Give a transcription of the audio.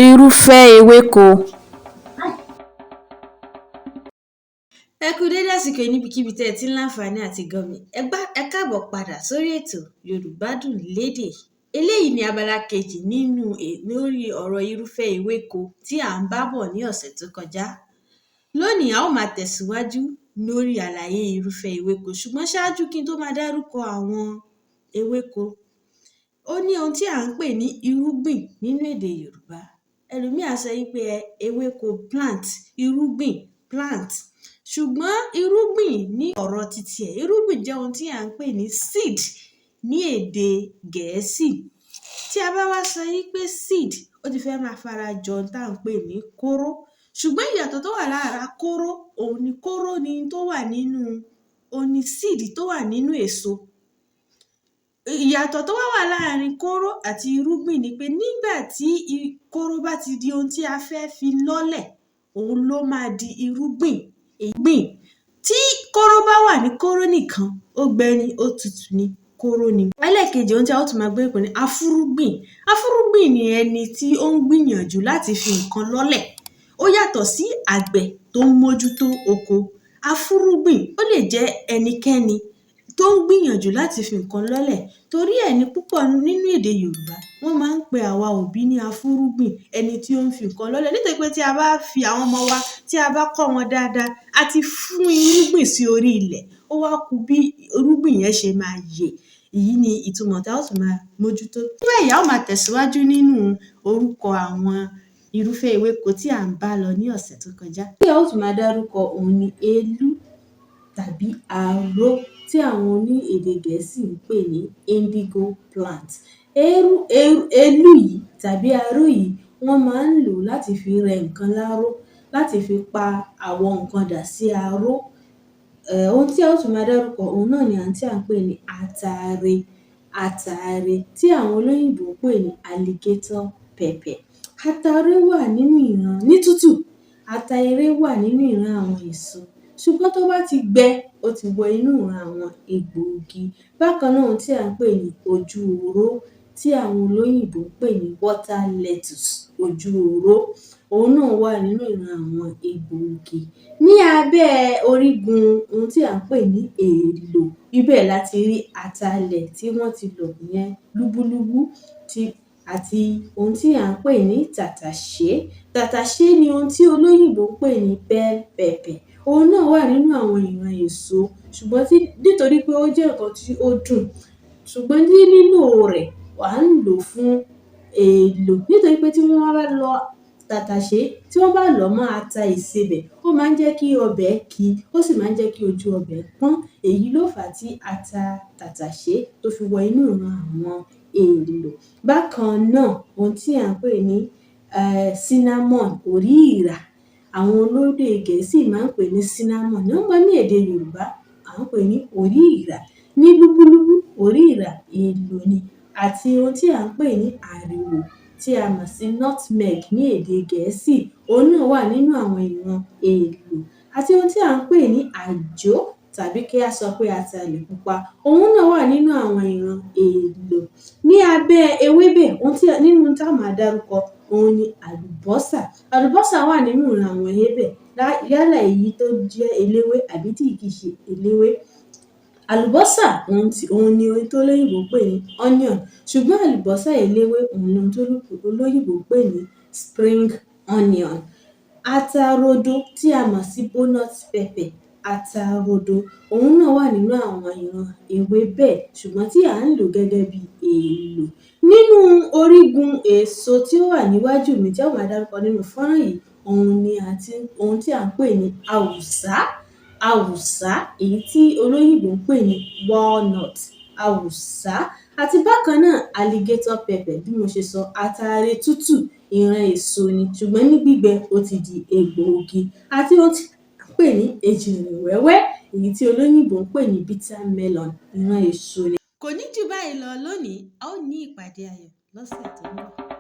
irúfẹ́ ewéko. Ẹ kú dédé àsìkò yìí níbikíbi tẹ́ ẹ ti ń láǹfààní àti gbọ́ mi. Ẹ káàbọ̀ padà sórí ètò Yorùbá Dùn Lédè. Eléyìí ni abala kejì lórí ọ̀rọ̀ irúfẹ́ ewéko tí à ń bá bọ̀ ní ọ̀sẹ̀ tó kọjá. Lónìí a ó máa tẹ̀síwájú lórí àlàyé irúfẹ́ ewéko, ṣùgbọ́n ṣáájú kí n tó máa dárúkọ àwọn ewéko, ó ní ohun tí à ń pè ní irúgbìn nínú èdè Yorùbá. Ẹlòmíì á sọ wípé ewéko plant, irúgbìn plant. Ṣùgbọ́n irúgbìn ní ọ̀rọ̀ titi ẹ̀, irúgbìn jẹ́ ohun tí à ń pè ní seed ní èdè Gẹ̀ẹ́sì. Tí a bá wá sọ wípé seed, ó ti fẹ́ máa fara jọ ohun tá à ń pè ní kóró. Ṣùgbọ́n ìyàtọ̀ tó wà lára kóró, kóró ni tó wà nínú, seed tó wà nínú èso. Ìyàtọ̀ tó wà láàrin kóró àti irúgbìn ni pé nígbà tí kóró bá ti di ohun tí a fẹ́ fi lọ́lẹ̀, òun ló máa di irúgbìn. Tí kóró bá wà ní kóró nìkan, ó gbẹ ni, ó tutù ni, kóró ni. Ẹlẹ́ẹ̀kejì ohun tí a ó tún máa gbé pọ̀ ní afúrúgbìn. Afúrúgbìn ni ẹni tí ó ń gbìyànjú láti fi nǹkan lọ́lẹ̀. Ó yàtọ̀ sí àgbẹ̀ tó ń mójútó oko. Afúrúgbìn ó lè jẹ́ ẹnikẹ́ni tó ń gbìyànjú láti fi nǹkan lọ́lẹ̀. Torí ẹ̀ ni púpọ̀ nínú èdè Yorùbá wọ́n máa ń pe àwa òbí ní afúrúgbìn, ẹni tí ó ń fi nǹkan lọ́lẹ̀. Nítorí pé tí a bá fi àwọn ọmọ wa, tí a bá kọ́ wọn dáadáa, a ti fún irúgbìn sí orí ilẹ̀, ó wá kù bí irúgbìn yẹn ṣe máa yè. Èyí ni ìtumọ̀ tí a ó tún máa mójútó. Nígbà yìí a ó máa tẹ̀síwájú nínú orúkọ àwọn irúfẹ́ ewéko tí à ń bá lọ ní ọ̀sẹ̀ tó kọjá. Tí a ó tún máa dárúkọ òun ni èlú tàbí aró tí àwọn oní èdè Gẹ̀ẹ́sì ń pè ní indigo plant. Èlú yìí tàbí aró yìí wọ́n máa ń lò láti fi rẹ nǹkan láró, láti fi pa àwọn nǹkan dà sí aró. Ohun tí a ó tún máa dárúkọ òun náà ni tí à ń pè ní atare. Atare tí àwọn olóyìnbó ń pè ní alligator pepper. Atare wà nínú ìran ní tútù. Atare wà nínú ìran àwọn èso. Ṣùgbọ́n tó bá ti gbẹ, ó ti wọ inú ìran àwọn egbòogi. Bákan náà ohun tí à ń pè ní ojú oró tí àwọn olóyìnbó ń pè ní water lettuce, ojú oró, òun náà wà nínú ìran àwọn egbòogi. Ní abẹ́ orígun ohun tí à ń pè ní èèlò, ibẹ̀ láti rí atalẹ̀ tí wọ́n ti lọ̀ yẹn lúbúlúbú àti ohun tí à ń pè ní tàtàṣé. Tàtàṣé ni ohun tí olóyìnbó ń pè ní bell pepper. Òun náà wà nínú àwọn ìran èso, ṣùgbọ́n nítorí pé ó jẹ́ nǹkan tí ó dùn, ṣùgbọ́n ní lílò rẹ̀ à ń lò fún èèlò. Nítorí pé tí wọ́n bá lọ tàtàṣé, tí wọ́n bá lọ̀ mọ́ ata ìsebẹ̀, ó máa ń jẹ́ kí ọbẹ̀ ki, ó sì máa ń jẹ́ kí ojú ọbẹ̀ pọ́n. Èyí ló fà á tí ata tàtàṣé tó fi wọ inú ìran àwọn èèlò. Bákan náà ohun tí à ń pè ní cinnamon, òríìrà, àwọn olóyè Gẹ̀ẹ́sì máa ń pè ní cinnamon. Ṣùgbọ́n ní èdè Yorùbá à ń pè ní òríìrà. Ní lúbúlúbú, òríìrà èèlò ni. Àti ohun tí à ń pè ní àrìwò tí a mọ̀ sí nutmeg ní èdè Gẹ̀ẹ́sì, òun náà wà nínú àwọn ìran èèlò. Àti ohun tí à ń pè ní àjó tàbí kí a sọ pé atalẹ̀ pupa, òun náà wà nínú àwọn ìran èèlò. Ní abẹ́ ewébẹ̀, nínú tá a máa dárúkọ òun ni àlùbọ́sà. Àlùbọ́sà wà nínú ìran àwọn ewébẹ̀, yálà èyí tó jẹ́ eléwé àbí tí kì í ṣe eléwé. Àlùbọ́sà òun ni ohun tó olóyìnbó ń pè ní onion, ṣùgbọ́n àlùbọ́sà eléwé òun ni ohun tó olóyìnbó ń pè ní spring onion. Atarodo tí a mọ̀ sí butternut pepper, atarodo, òun náà wà nínú àwọn ìran ewébẹ̀, ṣùgbọ́n tí à ń lò gẹ́gẹ́ bí èèlò. Nínú orígun èso tí ó wà níwájú mi tí a ó máa dárúkọ nínú fọ́nrán yìí, ohun tí à ń pè ní àwùsá. Àwùsá, èyí tí olóyìnbó ń pè ní walnut, àwùsá. Àti bákan náà alligator pepper, bí mo ṣe sọ, atare tútù, ìran èso ni, ṣùgbọ́n ní gbígbẹ ó ti di egbòogi. Àti ohun tí à ń pè ní ejìrìn wẹ́wẹ́, èyí tí olóyìnbó ń pè ní bitter melon, ìran èso ni. Kò ní jù báyìí lọ lónìí, a ó ní ìpàdé ayọ̀ lọ́sẹ̀ tó ń bọ̀.